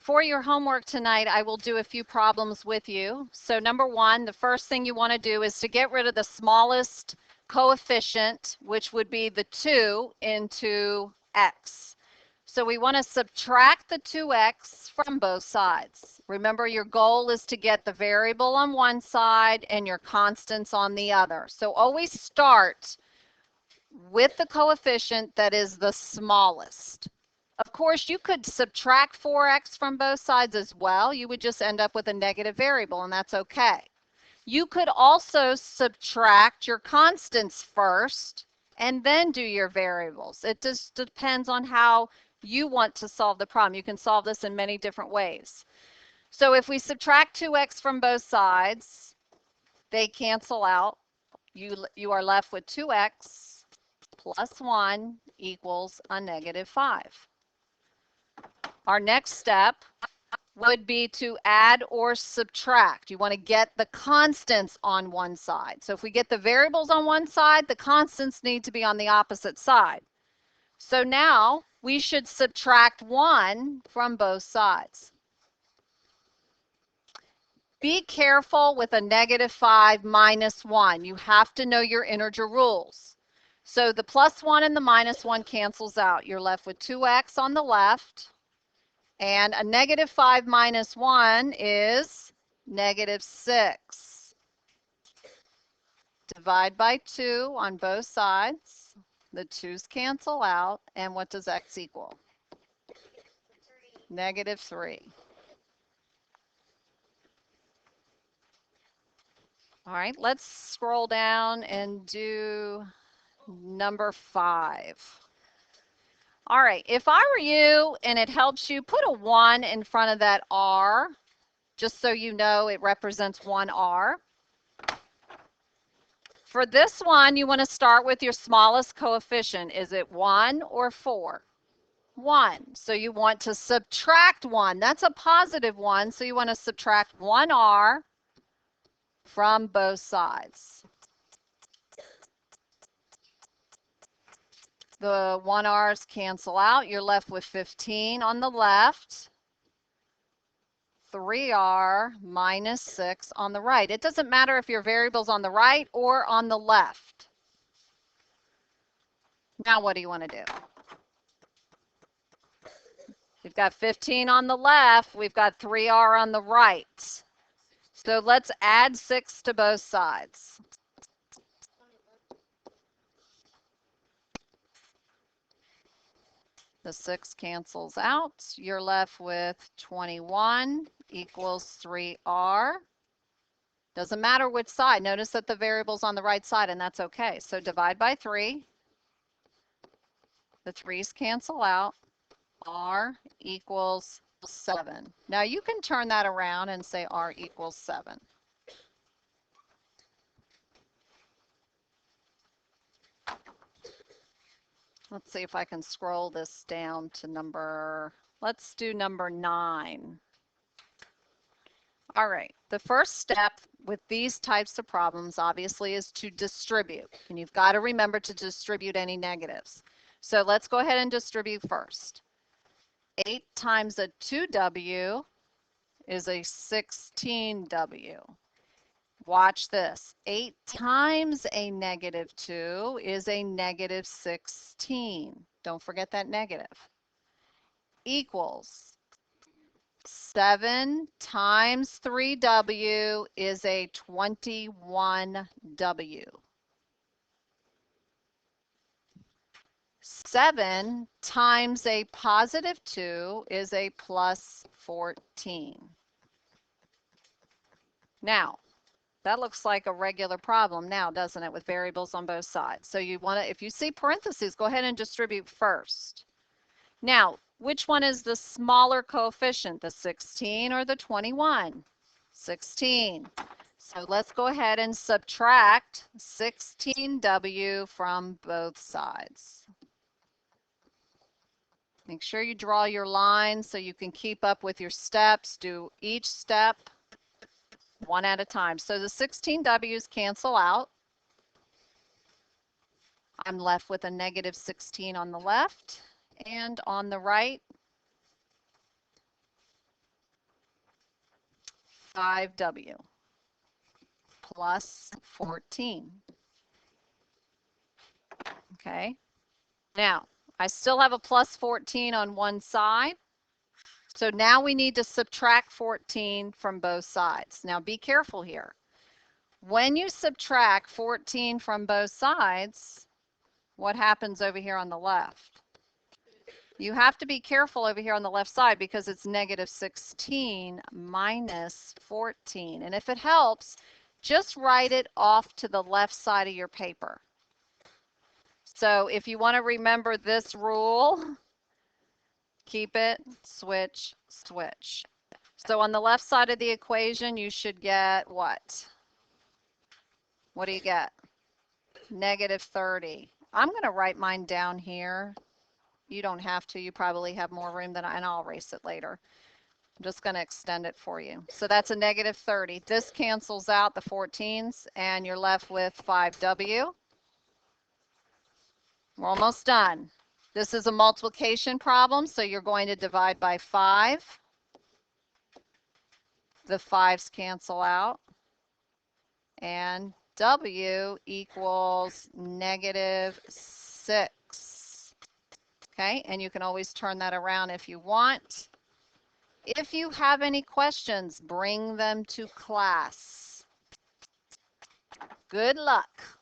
for your homework tonight, I will do a few problems with you. So number one, the first thing you want to do is to get rid of the smallest coefficient, which would be the 2 into x. So we want to subtract the 2x from both sides. Remember, your goal is to get the variable on one side and your constants on the other. So always start with the coefficient that is the smallest. Of course, you could subtract 4x from both sides as well. You would just end up with a negative variable, and that's okay. You could also subtract your constants first and then do your variables. It just depends on how you want to solve the problem. You can solve this in many different ways. So if we subtract 2x from both sides, they cancel out. You are left with 2x plus 1 equals a negative 5. Our next step would be to add or subtract. You want to get the constants on one side. So if we get the variables on one side, the constants need to be on the opposite side. So now we should subtract 1 from both sides. Be careful with a negative 5 minus 1. You have to know your integer rules. So the plus 1 and the minus 1 cancels out. You're left with 2x on the left. And a negative 5 minus 1 is negative 6. Divide by 2 on both sides. The 2's cancel out. And what does x equal? Negative 3. All right, let's scroll down and do number 5. All right, if I were you and it helps you, put a 1 in front of that r, just so you know it represents 1r. For this one, you want to start with your smallest coefficient. Is it 1 or 4? 1. So you want to subtract 1. That's a positive 1, so you want to subtract 1r from both sides. The 1r's cancel out. You're left with 15 on the left. 3r minus 6 on the right. It doesn't matter if your variable's on the right or on the left. Now what do you want to do? We've got 15 on the left. We've got 3r on the right. So let's add 6 to both sides. The 6 cancels out. You're left with 21 equals 3r. Doesn't matter which side. Notice that the variable's on the right side, and that's okay. So divide by 3. The 3's cancel out. R equals 7. Now you can turn that around and say R equals 7. Let's see if I can scroll this down to let's do number 9. All right, the first step with these types of problems obviously is to distribute, and you've got to remember to distribute any negatives. So let's go ahead and distribute first. 8 times a 2w is a 16w. Watch this. 8 times a negative 2 is a negative 16. Don't forget that negative. Equals 7 times 3w is a 21w. 7 times a positive 2 is a plus 14. Now, that looks like a regular problem now, doesn't it, with variables on both sides? So you want to, if you see parentheses, go ahead and distribute first. Now, which one is the smaller coefficient, the 16 or the 21? 16. So let's go ahead and subtract 16w from both sides. Make sure you draw your lines so you can keep up with your steps. Do each step one at a time. So the 16w's cancel out. I'm left with a negative 16 on the left, and on the right, 5W plus 14. Okay. Now, I still have a plus 14 on one side. So now we need to subtract 14 from both sides. Now be careful here. When you subtract 14 from both sides, what happens over here on the left? You have to be careful over here on the left side because it's negative 16 minus 14. And if it helps, just write it off to the left side of your paper. So if you want to remember this rule, keep it, switch, switch. So on the left side of the equation, you should get what? What do you get? Negative 30. I'm going to write mine down here. You don't have to. You probably have more room than I, and I'll erase it later. I'm just going to extend it for you. So that's a negative 30. This cancels out the 14s, and you're left with 5W. We're almost done. This is a multiplication problem, so you're going to divide by 5. The 5s cancel out. And W equals negative 6. Okay, and you can always turn that around if you want. If you have any questions, bring them to class. Good luck.